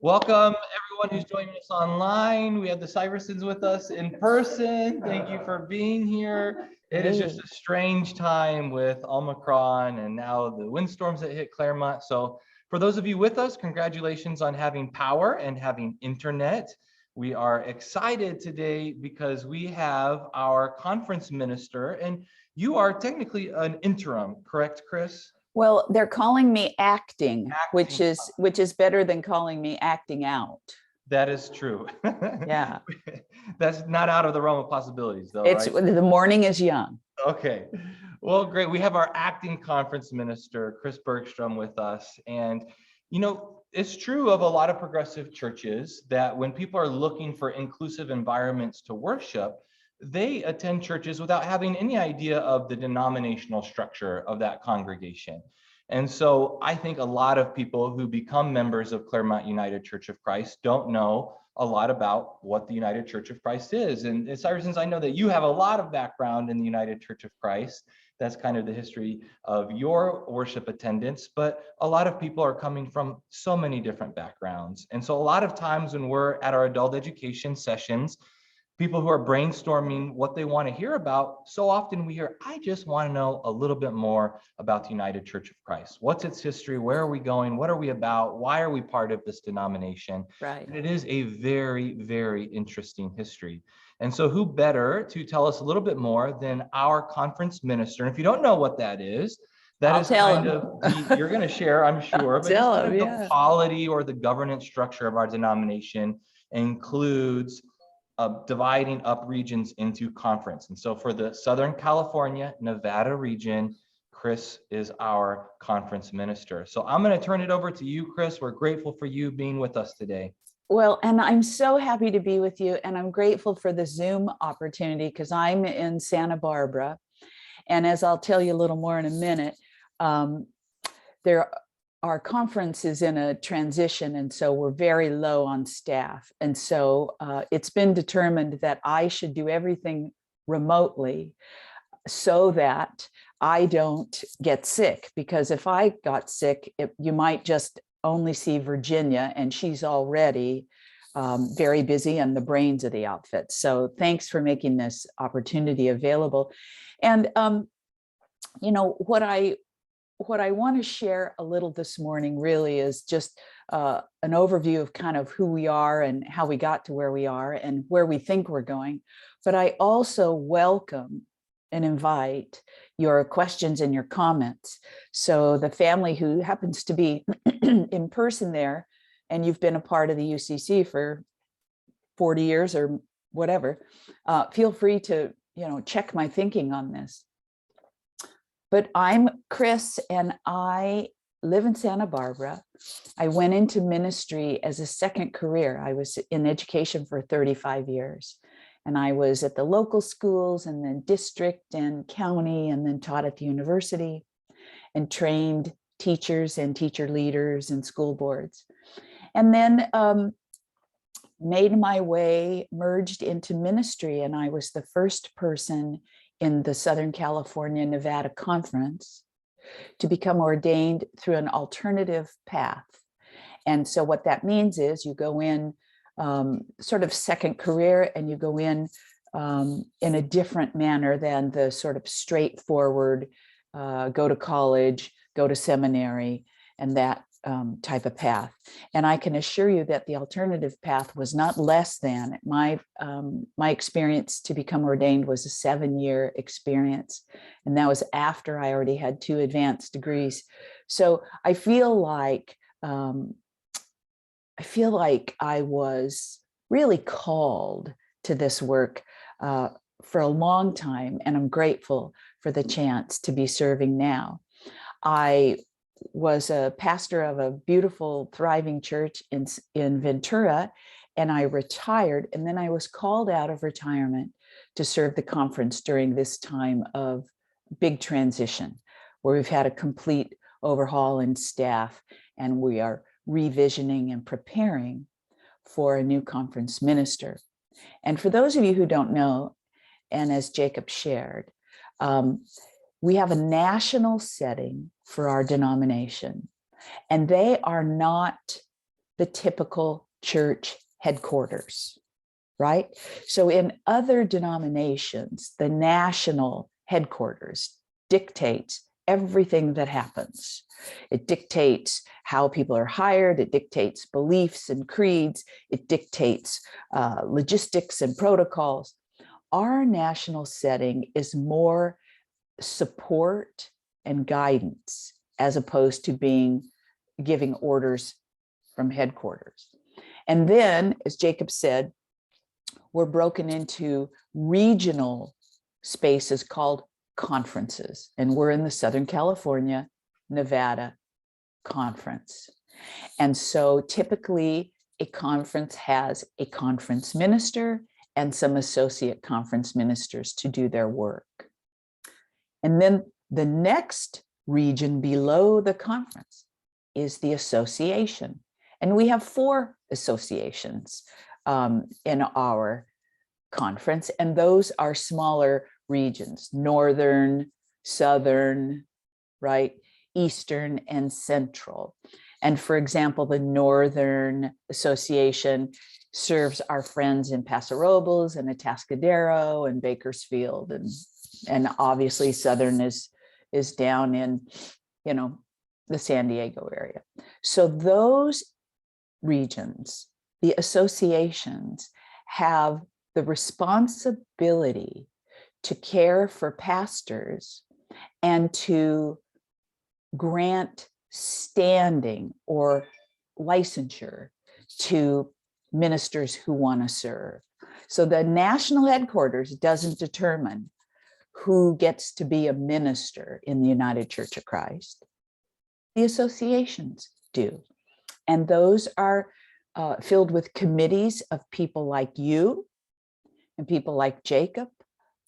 Welcome, everyone who's joining us online. We have the Syversons with us in person. Thank you for being here. It is just a strange time with Omicron and now the windstorms that hit Claremont. So for those of you with us, congratulations on having power and having internet. We are excited today because we have our conference minister, and you are technically an interim, correct, Kris? Well, they're calling me acting. which is better than calling me acting out. That is true. Yeah. That's not out of the realm of possibilities, though, It's right? the morning is young. Okay. Well, great. We have our acting conference minister, Kris Bergstrom, with us. And, it's true of a lot of progressive churches that when people are looking for inclusive environments to worship, they attend churches without having any idea of the denominational structure of that congregation. And so I think a lot of people who become members of Claremont United Church of Christ don't know a lot about what the United Church of Christ is. And Syversons, I know that you have a lot of background in the United Church of Christ. That's kind of the history of your worship attendance, but a lot of people are coming from so many different backgrounds. And so a lot of times when we're at our adult education sessions, people who are brainstorming what they want to hear about, so often we hear, I just want to know a little bit more about the United Church of Christ. What's its history? Where are we going? What are we about? Why are we part of this denomination? Right. And it is a very, very interesting history. And so who better to tell us a little bit more than our conference minister? And if you don't know what that is, that is kind of, you're going to share, I'm sure, but just kind of the polity or the governance structure of our denomination includes dividing up regions into conference. And so for the Southern California, Nevada region, Kris is our conference minister. So I'm going to turn it over to you, Kris. We're grateful for you being with us today. Well, and I'm so happy to be with you. And I'm grateful for the Zoom opportunity because I'm in Santa Barbara. And as I'll tell you a little more in a minute, our conference is in a transition, and so we're very low on staff. And so it's been determined that I should do everything remotely so that I don't get sick, because if I got sick, you might just only see Virginia, and she's already very busy and the brains of the outfit. So thanks for making this opportunity available. And, what I want to share a little this morning really is just an overview of kind of who we are and how we got to where we are and where we think we're going. But I also welcome and invite your questions and your comments. So the family who happens to be in person there, and you've been a part of the UCC for 40 years or whatever, feel free to, check my thinking on this. But I'm Kris, and I live in Santa Barbara. I went into ministry as a second career. I was in education for 35 years. And I was at the local schools and then district and county, and then taught at the university and trained teachers and teacher leaders and school boards. And then made my way, merged into ministry. And I was the first person in the Southern California, Nevada conference to become ordained through an alternative path. And so what that means is you go in sort of second career, and you go in a different manner than the sort of straightforward, go to college, go to seminary, and that type of path. And I can assure you that the alternative path was not less than my experience to become ordained was a 7-year experience. And that was after I already had 2 advanced degrees. So I feel like I was really called to this work for a long time, and I'm grateful for the chance to be serving now. I was a pastor of a beautiful, thriving church in Ventura, and I retired, and then I was called out of retirement to serve the conference during this time of big transition, where we've had a complete overhaul in staff, and we are revisioning and preparing for a new conference minister. And for those of you who don't know, and as Jacob shared, we have a national setting for our denomination, and they are not the typical church headquarters, right? So in other denominations, the national headquarters dictates everything that happens. It dictates how people are hired. It dictates beliefs and creeds. It dictates logistics and protocols. Our national setting is more support and guidance as opposed to giving orders from headquarters. And then, as Jacob said, we're broken into regional spaces called conferences. And we're in the Southern California, Nevada conference. And so typically a conference has a conference minister and some associate conference ministers to do their work. And then the next region below the conference is the association. And we have 4 associations in our conference, and those are smaller regions: northern, southern, right, eastern, and central. And for example, the Northern Association serves our friends in Paso Robles and Atascadero and Bakersfield, and obviously Southern is down in, you know, the San Diego area. So those regions, the associations, have the responsibility to care for pastors and to grant standing or licensure to ministers who want to serve. So the national headquarters doesn't determine who gets to be a minister in the United Church of Christ. The associations do. And those are filled with committees of people like you and people like Jacob,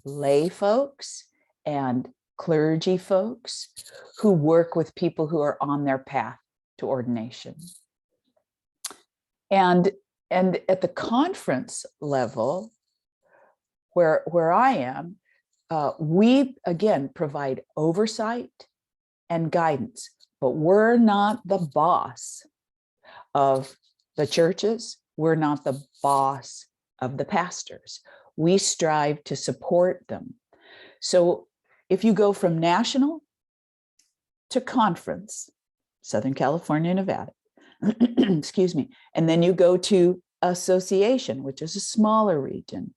lay folks and clergy folks who work with people who are on their path to ordination. And at the conference level, where I am, we again provide oversight and guidance, but we're not the boss of the churches. We're not the boss of the pastors. We strive to support them. So if you go from national to conference, Southern California, Nevada, excuse me, and then you go to association, which is a smaller region,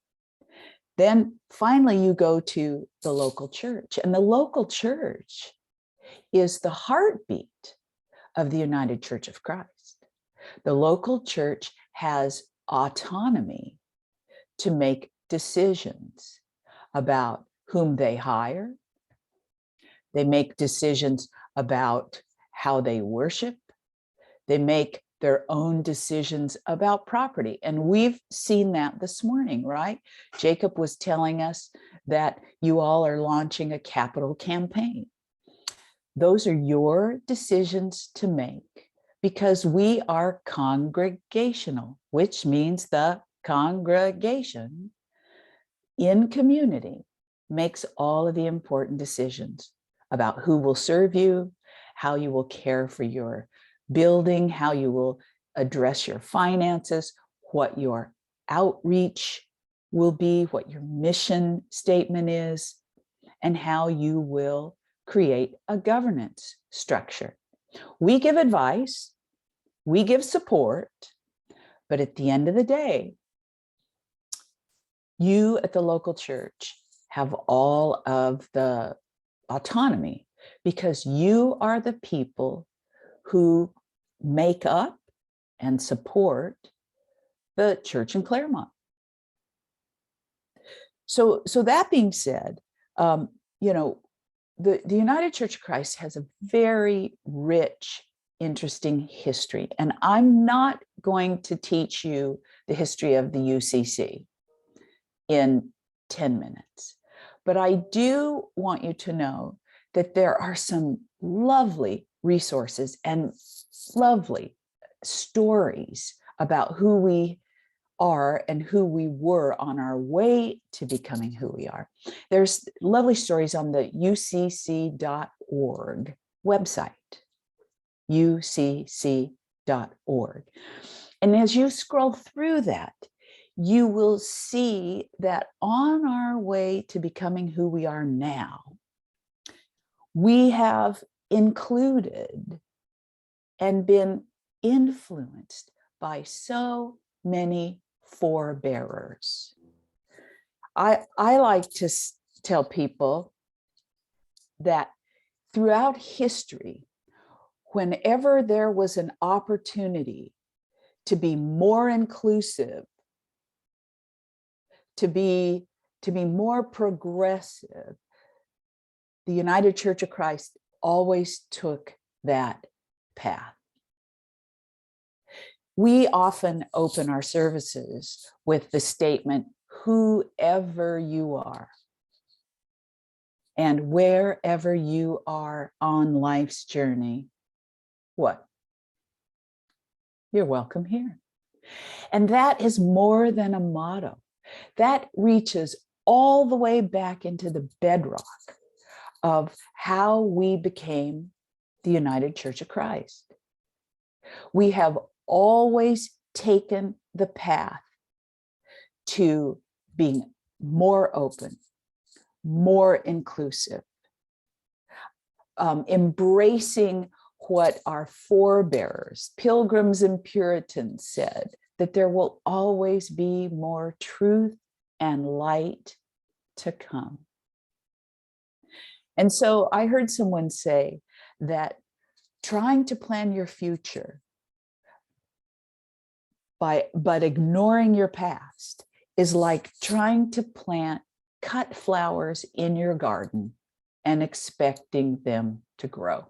then finally you go to the local church. And the local church is the heartbeat of the United Church of Christ. The local church has autonomy to make decisions about whom they hire. They make decisions about how they worship. They make their own decisions about property. And we've seen that this morning, right? Jacob was telling us that you all are launching a capital campaign. Those are your decisions to make because we are congregational, which means the congregation in community makes all of the important decisions about who will serve you, how you will care for your building, how you will address your finances, what your outreach will be, what your mission statement is, and how you will create a governance structure. We give advice, we give support, but at the end of the day, you at the local church have all of the autonomy because you are the people who make up and support the church in Claremont. So that being said, you know, the United Church of Christ has a very rich, interesting history. And I'm not going to teach you the history of the UCC in 10 minutes, but I do want you to know that there are some lovely resources and lovely stories about who we are and who we were on our way to becoming who we are. There's lovely stories on the ucc.org website, ucc.org. And as you scroll through that, you will see that on our way to becoming who we are now, we have included and been influenced by so many forebearers. I like to tell people that throughout history, whenever there was an opportunity to be more inclusive, to be more progressive, the United Church of Christ always took that path. We often open our services with the statement, whoever you are, and wherever you are on life's journey, what? You're welcome here. And that is more than a motto. That reaches all the way back into the bedrock of how we became the United Church of Christ. We have always taken the path to being more open, more inclusive, embracing what our forebears, Pilgrims and Puritans, said, that there will always be more truth and light to come. And so I heard someone say that trying to plan your future but ignoring your past is like trying to cut flowers in your garden and expecting them to grow.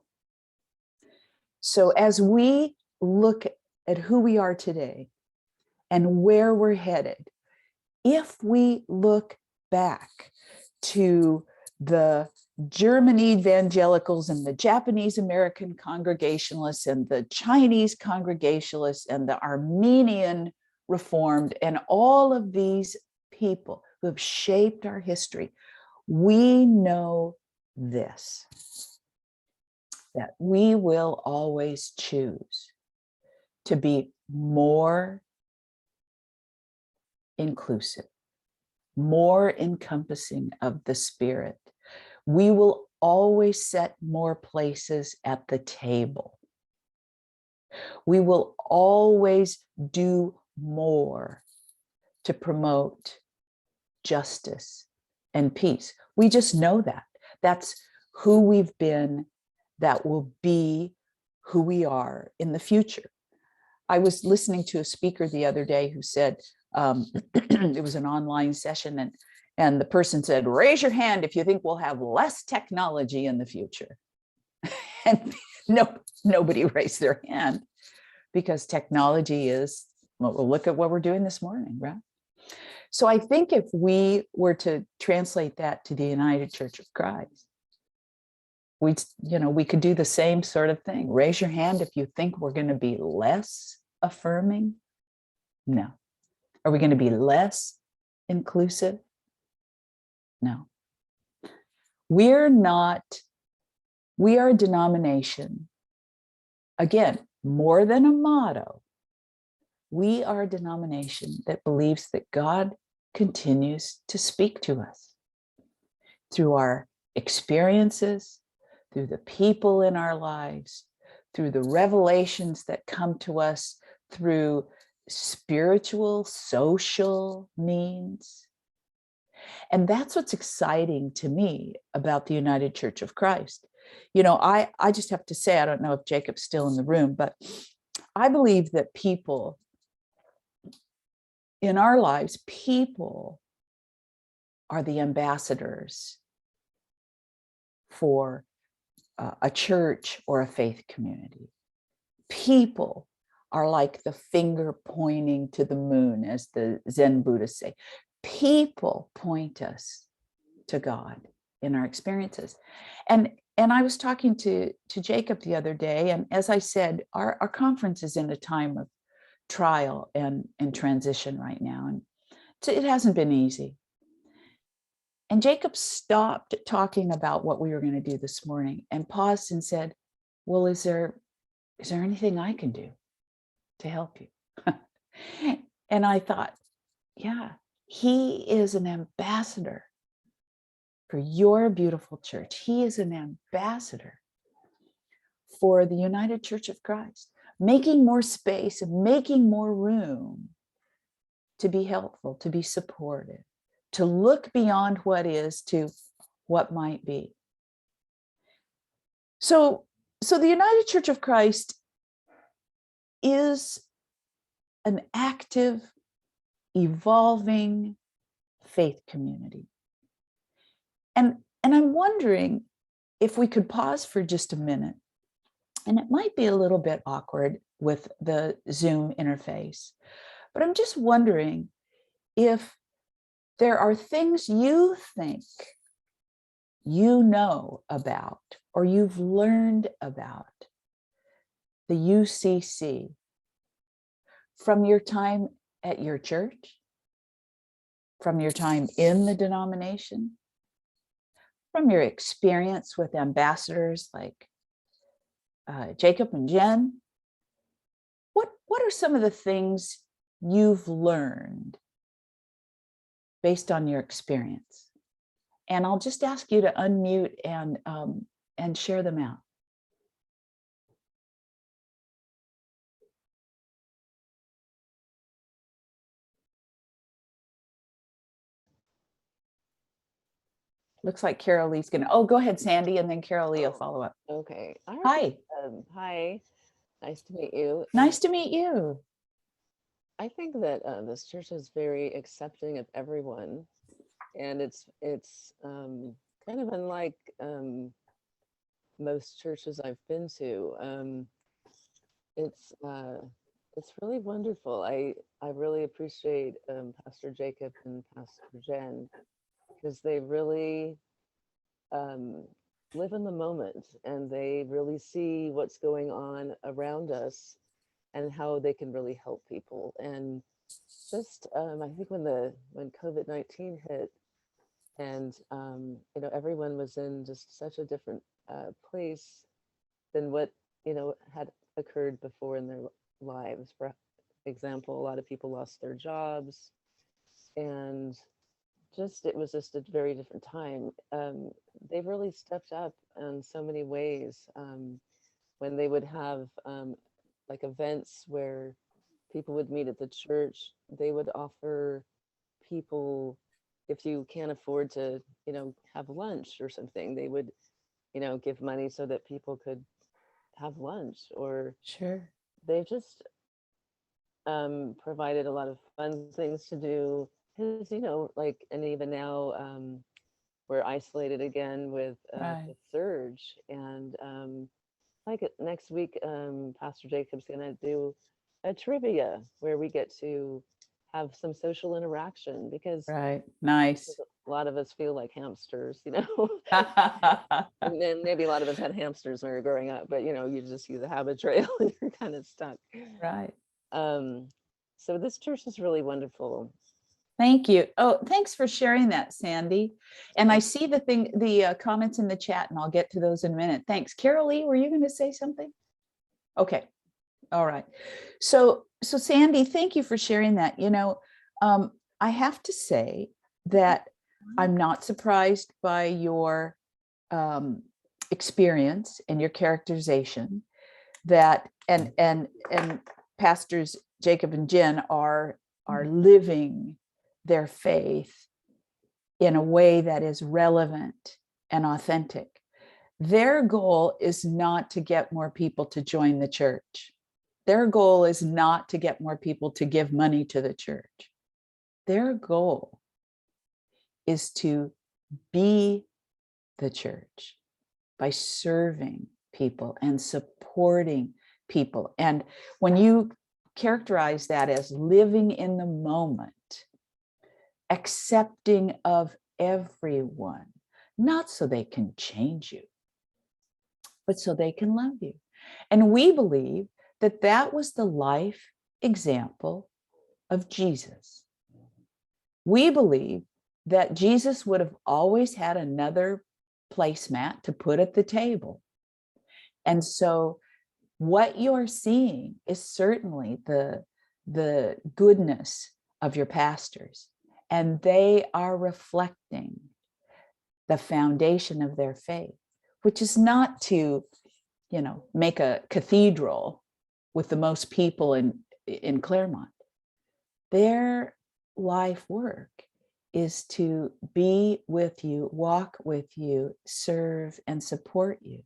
So as we look at who we are today and where we're headed, if we look back to the German evangelicals and the Japanese American Congregationalists and the Chinese Congregationalists and the Armenian Reformed and all of these people who have shaped our history, we know this, that we will always choose to be more inclusive, more encompassing of the Spirit. We will always set more places at the table. We will always do more to promote justice and peace. We just know that. That's who we've been. That will be who we are in the future. I was listening to a speaker the other day who said, it was an online session, and the person said, raise your hand if you think we'll have less technology in the future. And nobody raised their hand, because technology is, well, look at what we're doing this morning, right? So I think if we were to translate that to the United Church of Christ, we could do the same sort of thing. Raise your hand if you think we're going to be less affirming. No. Are we going to be less inclusive? No. We are a denomination. Again, more than a motto. We are a denomination that believes that God continues to speak to us through our experiences, through the people in our lives, through the revelations that come to us through spiritual, social means. And that's what's exciting to me about the United Church of Christ. You know, I just have to say, I don't know if Jacob's still in the room, but I believe that people in our lives, people are the ambassadors for a church or a faith community. People are like the finger pointing to the moon, as the Zen Buddhists say. People point us to God in our experiences. And I was talking to Jacob the other day, and as I said, our conference is in a time of trial and transition right now, and so it hasn't been easy. And Jacob stopped talking about what we were going to do this morning and paused and said, well, is there anything I can do? to help you. And I thought, yeah, he is an ambassador for your beautiful church. He is an ambassador for the United Church of Christ, making more space and making more room to be helpful, to be supportive, to look beyond what is to what might be. So the United Church of Christ is an active, evolving faith community. And I'm wondering if we could pause for just a minute, and it might be a little bit awkward with the Zoom interface, but I'm just wondering if there are things you think you know about or you've learned about the UCC from your time at your church, from your time in the denomination, from your experience with ambassadors like Jacob and Jen. What are some of the things you've learned based on your experience? And I'll just ask you to unmute and share them out. Looks like Carol Lee's gonna, oh, go ahead, Sandy, and then Carol Lee will follow up. Okay. Hi. Hi. Nice to meet you. Nice to meet you. I think that this church is very accepting of everyone, and it's kind of unlike most churches I've been to. It's really wonderful. I really appreciate Pastor Jacob and Pastor Jen, because they really live in the moment, and they really see what's going on around us and how they can really help people. And just I think when COVID-19 hit, and everyone was in just such a different place than what had occurred before in their lives. For example, a lot of people lost their jobs, and it was just a very different time. They really stepped up in so many ways. When they would have like events where people would meet at the church, they would offer people, if you can't afford to, have lunch or something, they would, give money so that people could have lunch. Or Sure. they just provided a lot of fun things to do. Because, and even now we're isolated again with the surge. And like next week, Pastor Jacob's going to do a trivia where we get to have some social interaction, because nice. a lot of us feel like hamsters, and then maybe a lot of us had hamsters when we were growing up, but you just see the habit trail and you're kind of stuck. Right. So this church is really wonderful. Thank you. Oh, thanks for sharing that, Sandy. And I see the comments in the chat, and I'll get to those in a minute. Thanks. Carol Lee, were you going to say something? Okay. All right. So Sandy, thank you for sharing that. I have to say that I'm not surprised by your experience and your characterization that, and Pastors Jacob and Jen are living their faith in a way that is relevant and authentic. Their goal is not to get more people to join the church. Their goal is not to get more people to give money to the church. Their goal is to be the church by serving people and supporting people. And when you characterize that as living in the moment, accepting of everyone, not so they can change you, but so they can love you. And we believe that that was the life example of Jesus. We believe that Jesus would have always had another placemat to put at the table. And so what you're seeing is certainly the goodness of your pastors, and they are reflecting the foundation of their faith, which is not to, make a cathedral with the most people in Claremont. Their life work is to be with you, walk with you, serve and support you,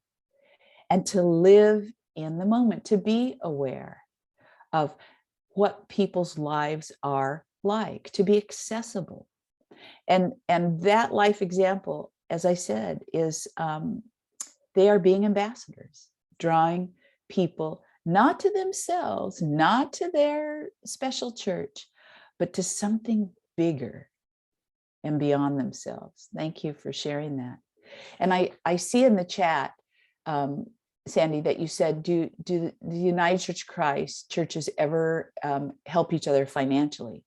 and to live in the moment, to be aware of what people's lives are like, to be accessible. And that life example, as I said, is they are being ambassadors, drawing people not to themselves, not to their special church, but to something bigger and beyond themselves. Thank you for sharing that. And I see in the chat, Sandy, that you said, do the United Church of Christ churches ever help each other financially?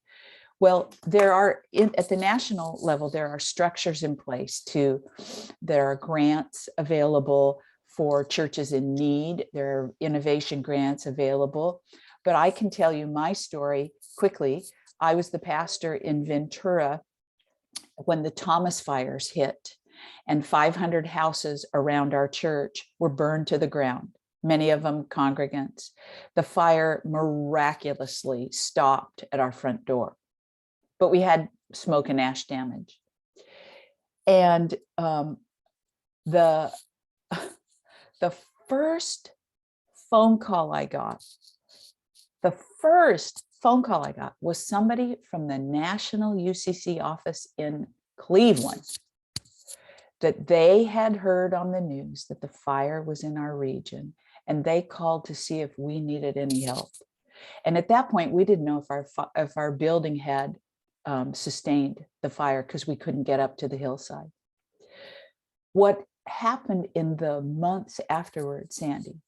Well, there are, at the national level, there are structures in place there are grants available for churches in need. There are innovation grants available. But I can tell you my story quickly. I was the pastor in Ventura when the Thomas fires hit, and 500 houses around our church were burned to the ground, many of them congregants. The fire miraculously stopped at our front door, but we had smoke and ash damage. And the first phone call I got was somebody from the national UCC office in Cleveland, that they had heard on the news that the fire was in our region, and they called to see if we needed any help. And at that point, we didn't know if our building had sustained the fire, because we couldn't get up to the hillside. What happened in the months afterwards, Sandy,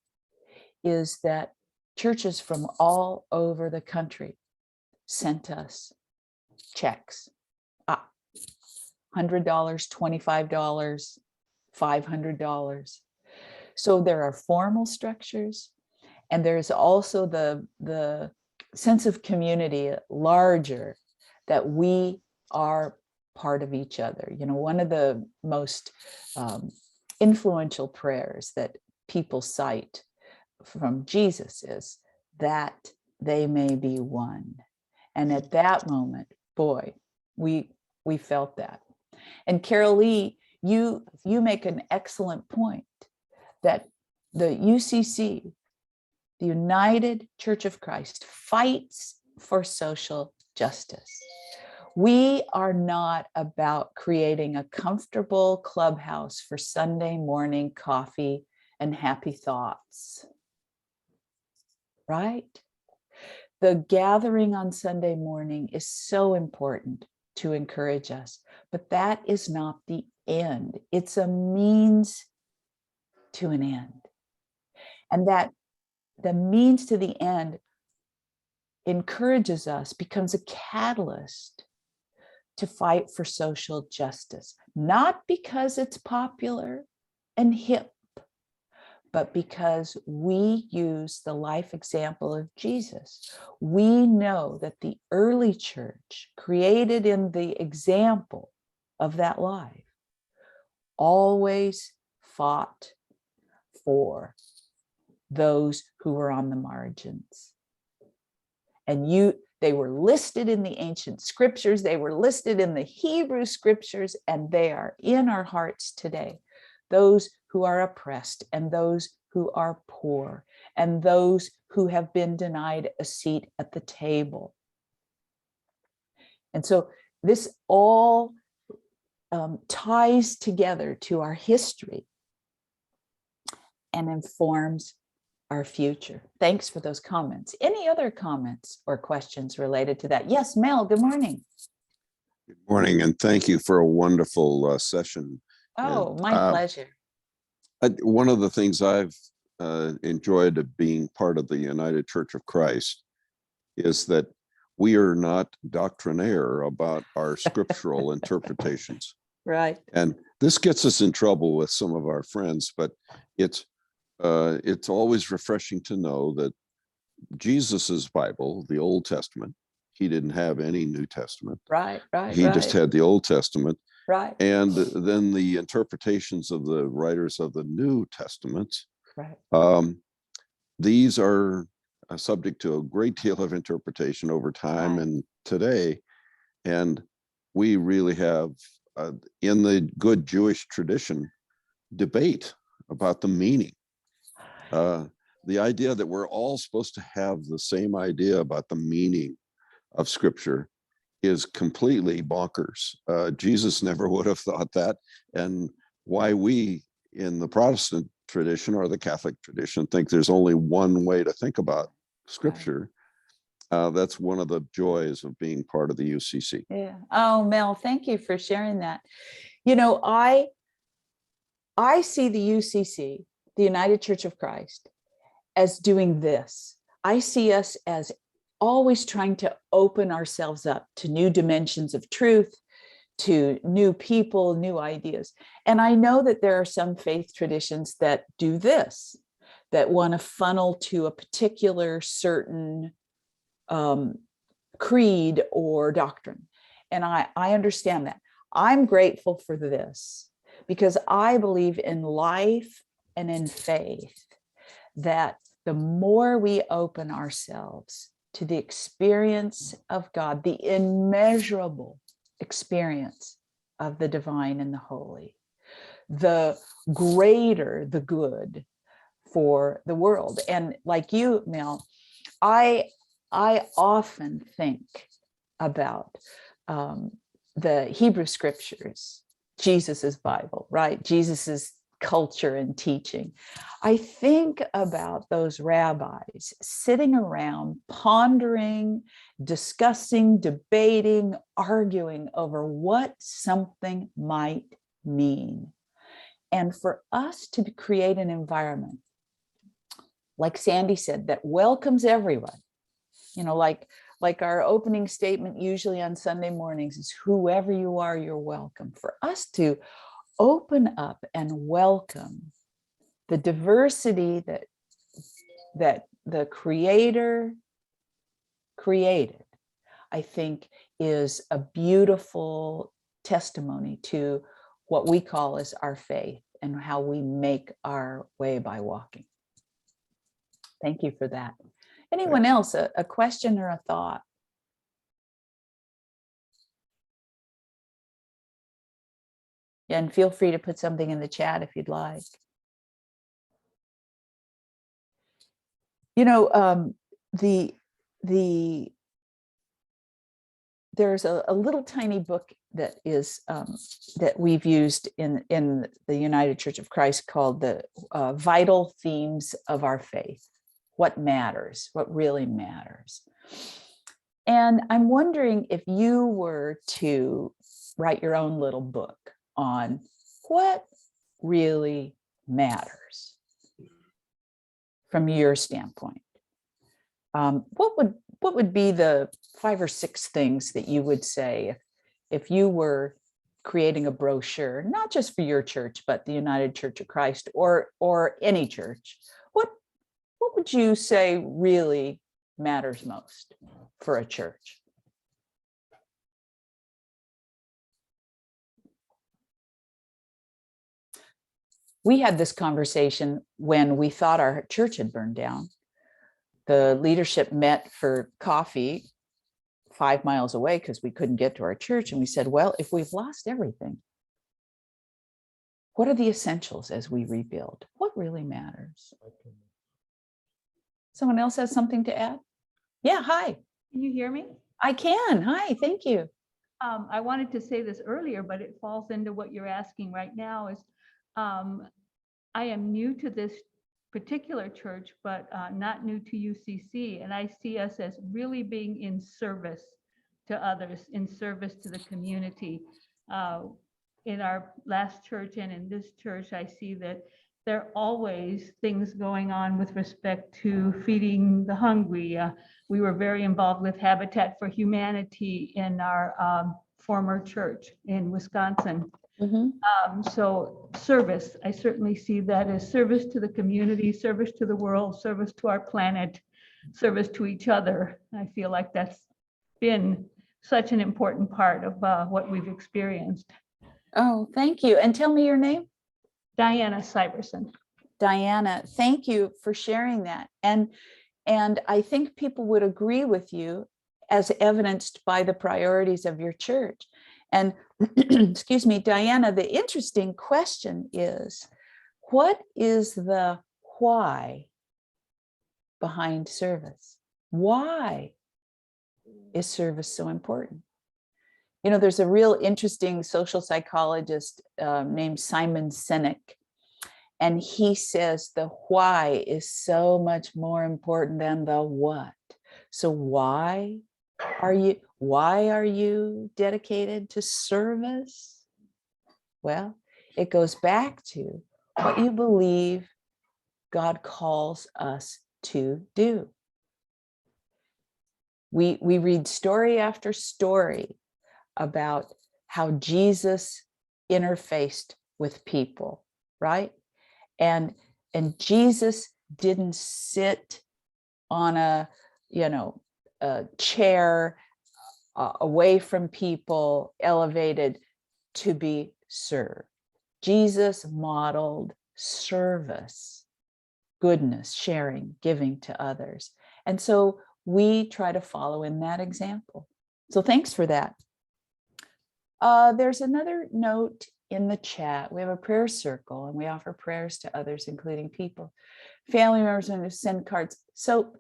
is that churches from all over the country sent us checks, $100, $25, $500. So there are formal structures, and there's also the sense of community larger, that we are part of each other. One of the most influential prayers that people cite from Jesus is that they may be one. And at that moment, boy, we felt that. And Carol Lee, you make an excellent point that the UCC, the United Church of Christ, fights for social justice. We are not about creating a comfortable clubhouse for Sunday morning coffee and happy thoughts, right? The gathering on Sunday morning is so important to encourage us, but that is not the end. It's a means to an end. And that the means to the end encourages us, becomes a catalyst to fight for social justice, not because it's popular and hip, but because we use the life example of Jesus. We know that the early church, created in the example of that life, always fought for those who were on the margins. And they were listed in the ancient scriptures, they were listed in the Hebrew scriptures, and they are in our hearts today. Those who are oppressed, and those who are poor, and those who have been denied a seat at the table. And so this all ties together to our history and informs our future. Thanks for those comments. Any other comments or questions related to that? Yes, Mel, good morning. Good morning, and thank you for a wonderful session. Oh, And, my pleasure. One of the things I've enjoyed being part of the United Church of Christ is that we are not doctrinaire about our scriptural interpretations. Right. And this gets us in trouble with some of our friends, but it's it's always refreshing to know that Jesus's Bible, the Old Testament, he didn't have any New Testament. Right, He just had the Old Testament. right, And then the interpretations of the writers of the New Testament. right. These are subject to a great deal of interpretation over time Right. and today. And we really have, in the good Jewish tradition, debate about the meaning. The idea that we're all supposed to have the same idea about the meaning of Scripture is completely bonkers. Jesus never would have thought that. And why we in the Protestant tradition or the Catholic tradition think there's only one way to think about Scripture. That's one of the joys of being part of the UCC. Yeah. Oh, Mel, thank you for sharing that. You know, I see the UCC, the United Church of Christ, as doing this. I see us as always trying to open ourselves up to new dimensions of truth, to new people, new ideas. And I know that there are some faith traditions that do this, that want to funnel to a particular certain creed or doctrine. And I understand that. I'm grateful for this because I believe in life and in faith that the more we open ourselves to the experience of God, the immeasurable experience of the divine and the holy, the greater the good for the world. And like you, Mel, I often think about the Hebrew scriptures, Jesus's Bible, right? Jesus's culture and teaching. I think about those rabbis sitting around, pondering, discussing, debating, arguing over what something might mean. And for us to create an environment, like Sandy said, that welcomes everyone, you know, like our opening statement usually on Sunday mornings is whoever you are, you're welcome. For us to open up and welcome the diversity that the Creator created, I think is a beautiful testimony to what we call as our faith and how we make our way by walking. Thank you for that. Anyone else, a question or a thought? Yeah, and feel free to put something in the chat if you'd like. You know, there's a little tiny book that is that we've used in the United Church of Christ called the Vital Themes of Our Faith. What matters, what really matters. And I'm wondering if you were to write your own little book on what really matters from your standpoint. What would be the 5 or 6 things that you would say if you were creating a brochure, not just for your church, but the United Church of Christ or any church? What would you say really matters most for a church? We had this conversation when we thought our church had burned down. The leadership met for coffee 5 miles away because we couldn't get to our church. And we said, well, if we've lost everything, what are the essentials as we rebuild? What really matters? Someone else has something to add? Yeah, hi. Can you hear me? I can. Hi, thank you. I wanted to say this earlier, but it falls into what you're asking right now is I am new to this particular church, but not new to UCC. And I see us as really being in service to others, in service to the community. In our last church and in this church, I see that there are always things going on with respect to feeding the hungry. We were very involved with Habitat for Humanity in our former church in Wisconsin. Mhm. So service, I certainly see that as service to the community, service to the world, service to our planet, service to each other. I feel like that's been such an important part of what we've experienced. Oh, thank you. And tell me your name. Diana Syverson. Diana, thank you for sharing that. And I think people would agree with you, as evidenced by the priorities of your church. And excuse me, Diana, the interesting question is, what is the why behind service? Why is service so important? You know, there's a real interesting social psychologist named Simon Sinek, and he says the why is so much more important than the what. So why are you dedicated to service? Well, it goes back to what you believe God calls us to do. We read story after story about how Jesus interfaced with people, right? And Jesus didn't sit on a chair away from people, elevated to be served. Jesus modeled service, goodness, sharing, giving to others. And so we try to follow in that example. So thanks for that. There's another note in the chat. We have a prayer circle and we offer prayers to others, including people, family members, and send cards. So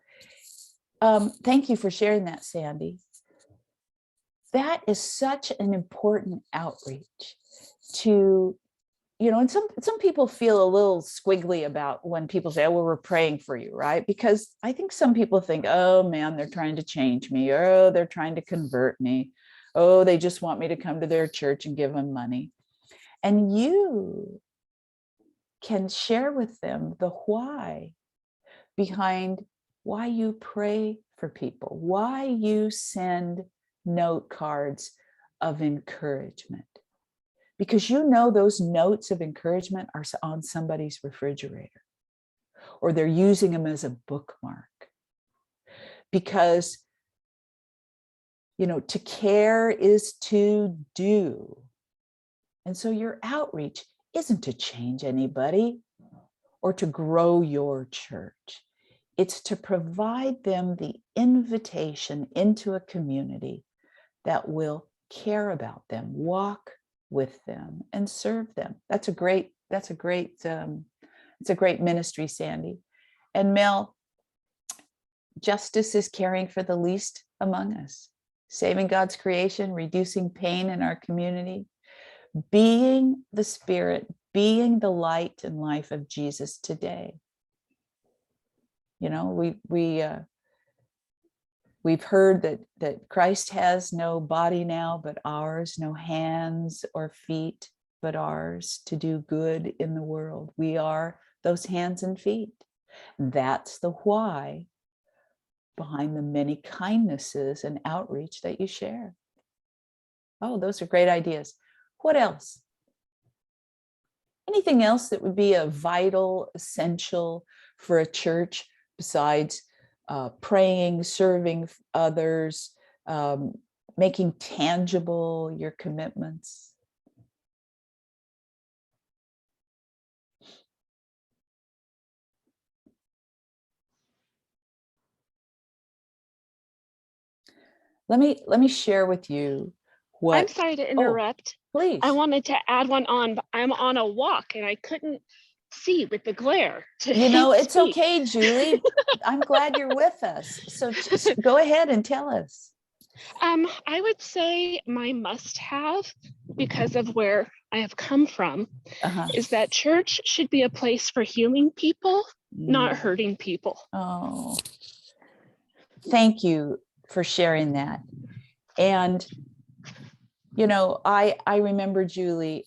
thank you for sharing that, Sandy. That is such an important outreach to, and some people feel a little squiggly about when people say, oh, well, we're praying for you, right? Because I think some people think, oh man, they're trying to change me. Oh, they're trying to convert me. Oh, they just want me to come to their church and give them money. And you can share with them the why behind why you pray for people, why you send note cards of encouragement. Because those notes of encouragement are on somebody's refrigerator, or they're using them as a bookmark. Because, to care is to do. And so your outreach isn't to change anybody or to grow your church. It's to provide them the invitation into a community that will care about them, walk with them, and serve them. It's a great ministry, Sandy. And Mel, justice is caring for the least among us, saving God's creation, reducing pain in our community, being the spirit, being the light and life of Jesus today. We've heard that Christ has no body now but ours, no hands or feet but ours, to do good in the world. We are those hands and feet. That's the why behind the many kindnesses and outreach that you share. Oh, those are great ideas. What else? Anything else that would be a vital, essential for a church besides praying, serving others, making tangible your commitments? Let me share with you what. I'm sorry to interrupt. Please. I wanted to add one on, but I'm on a walk and I couldn't see with the glare. It's speak. okay, Julie. I'm glad you're with us. So just go ahead and tell us. I would say my must-have, because of where I have come from, is that church should be a place for healing people, not hurting people. Oh, thank you for sharing that. And I remember, Julie,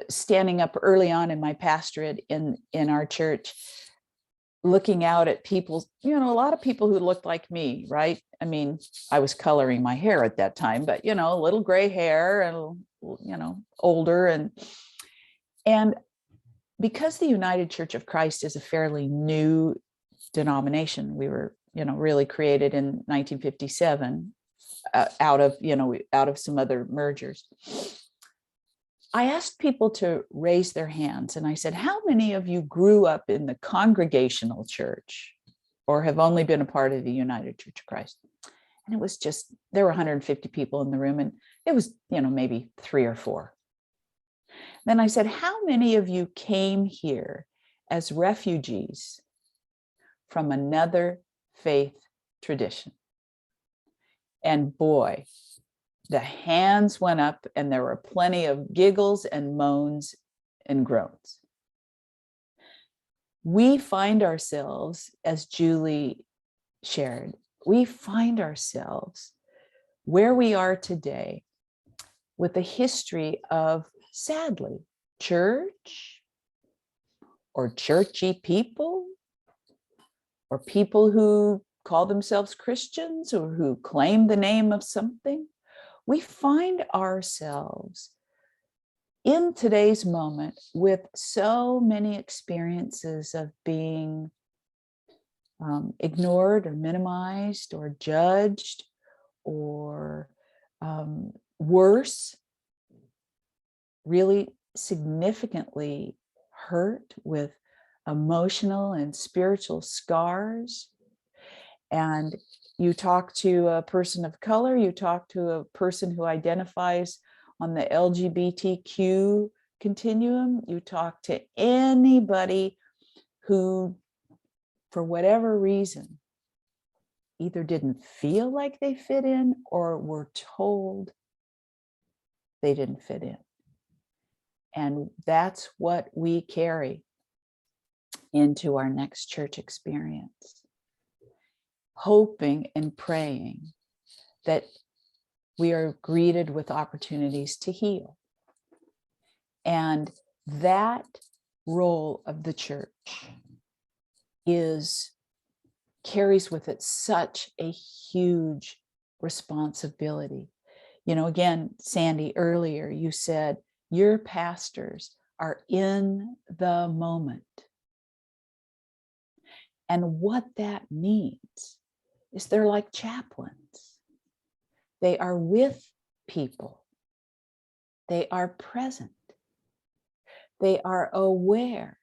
standing up early on in my pastorate in our church, looking out at people, a lot of people who looked like me, right? I mean, I was coloring my hair at that time, but a little gray hair and a older, and because the United Church of Christ is a fairly new denomination, we were, really created in 1957 out of some other mergers. I asked people to raise their hands, and I said, how many of you grew up in the Congregational church or have only been a part of the United Church of Christ? And it was there were 150 people in the room, and it was, maybe 3 or 4. Then I said, how many of you came here as refugees from another faith tradition? And boy, the hands went up, and there were plenty of giggles and moans and groans. We find ourselves, as Julie shared, we find ourselves where we are today with a history of, sadly, church or churchy people or people who call themselves Christians or who claim the name of something. We find ourselves in today's moment with so many experiences of being ignored or minimized or judged, or worse, really significantly hurt with emotional and spiritual scars. And you talk to a person of color, you talk to a person who identifies on the LGBTQ continuum, you talk to anybody who, for whatever reason, either didn't feel like they fit in or were told they didn't fit in. And that's what we carry into our next church experience, hoping and praying that we are greeted with opportunities to heal. And that role of the church carries with it such a huge responsibility. Again, Sandy, earlier you said your pastors are in the moment. And what that means is they're like chaplains. They are with people. They are present. They are aware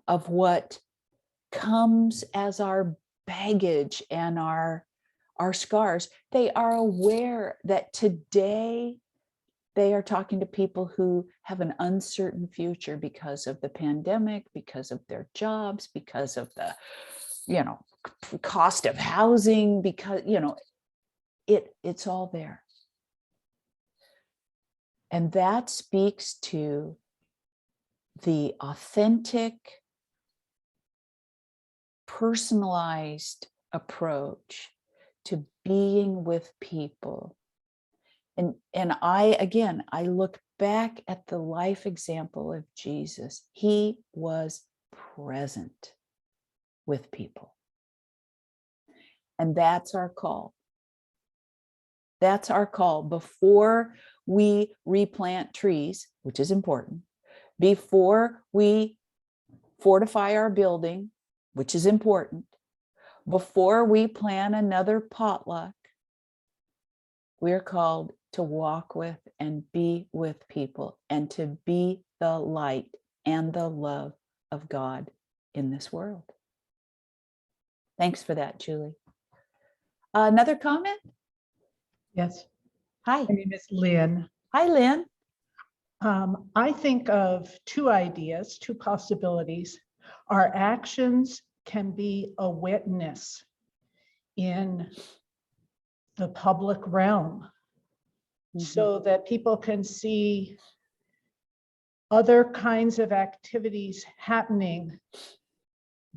of what comes as our baggage and our scars. They are aware that today they are talking to people who have an uncertain future because of the pandemic, because of their jobs, because of the, cost of housing, because, it's all there. And that speaks to the authentic, personalized approach to being with people. And I look back at the life example of Jesus. He was present with people. And that's our call. That's our call. Before we replant trees, which is important, before we fortify our building, which is important, before we plan another potluck, we're called to walk with and be with people and to be the light and the love of God in this world. Thanks for that, Julie. Another comment? Yes, Hi. my name is Lynn. Hi, Lynn. I think of 2 ideas, 2 possibilities. Our actions can be a witness in the public realm, so that people can see other kinds of activities happening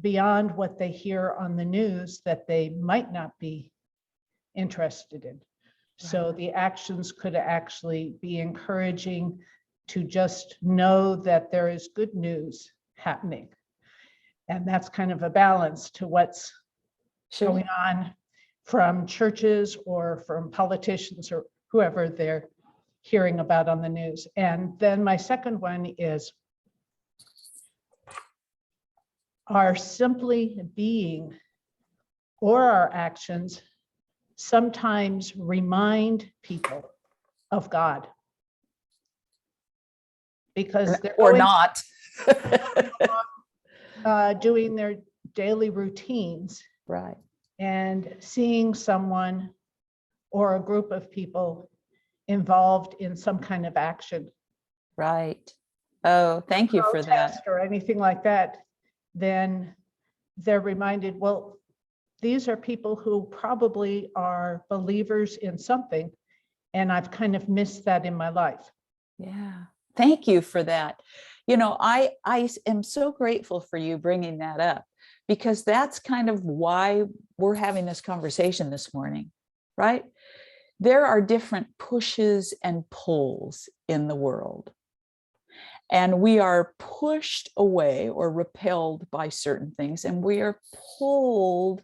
beyond what they hear on the news that they might not be interested in. So the actions could actually be encouraging to just know that there is good news happening. And that's kind of a balance to what's going on from churches or from politicians or whoever they're hearing about on the news. And then my second one is our simply being or our actions sometimes remind people of God. Because they're Or going, not. doing their daily routines Right. and seeing someone or a group of people involved in some kind of action, Right. Oh, thank you for that. protest or anything like that, then they're reminded, well, these are people who probably are believers in something, and I've kind of missed that in my life. Yeah. Thank you for that. You know, I am so grateful for you bringing that up, because that's kind of why we're having this conversation this morning, right? There are different pushes and pulls in the world. And we are pushed away or repelled by certain things, and we are pulled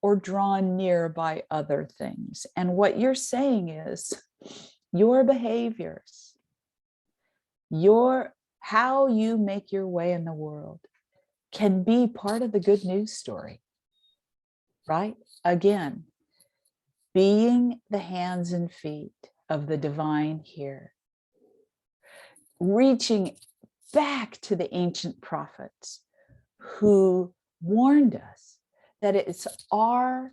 or drawn near by other things. And what you're saying is your behaviors, how you make your way in the world can be part of the good news story, right? Again, being the hands and feet of the divine here, reaching back to the ancient prophets who warned us that it's our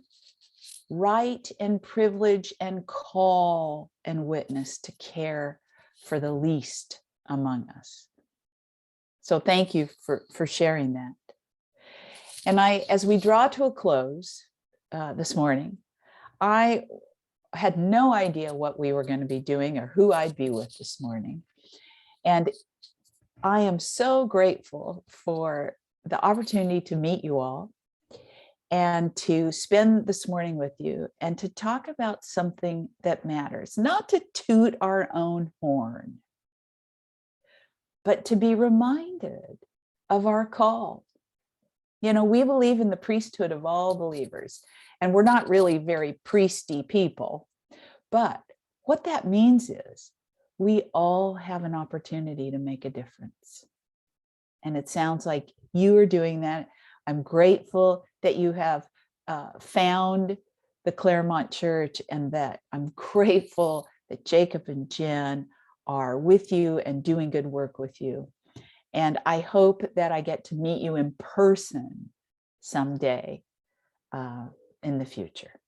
right and privilege and call and witness to care for the least among us. So thank you for sharing that. And as we draw to a close this morning, I had no idea what we were going to be doing or who I'd be with this morning. And I am so grateful for the opportunity to meet you all and to spend this morning with you and to talk about something that matters, not to toot our own horn, but to be reminded of our call. You know, we believe in the priesthood of all believers, and we're not really very priesty people, but what that means is we all have an opportunity to make a difference. And it sounds like you are doing that. I'm grateful that you have found the Claremont Church, and that I'm grateful that Jacob and Jen are with you and doing good work with you. And I hope that I get to meet you in person someday in the future.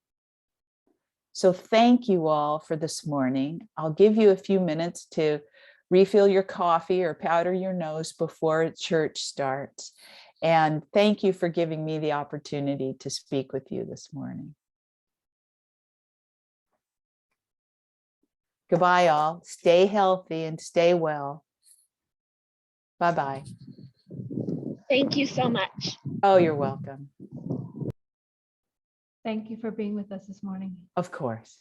So thank you all for this morning. I'll give you a few minutes to refill your coffee or powder your nose before church starts. And thank you for giving me the opportunity to speak with you this morning. Goodbye, all. Stay healthy and stay well. Bye-bye. Thank you so much. Oh, you're welcome. Thank you for being with us this morning. Of course.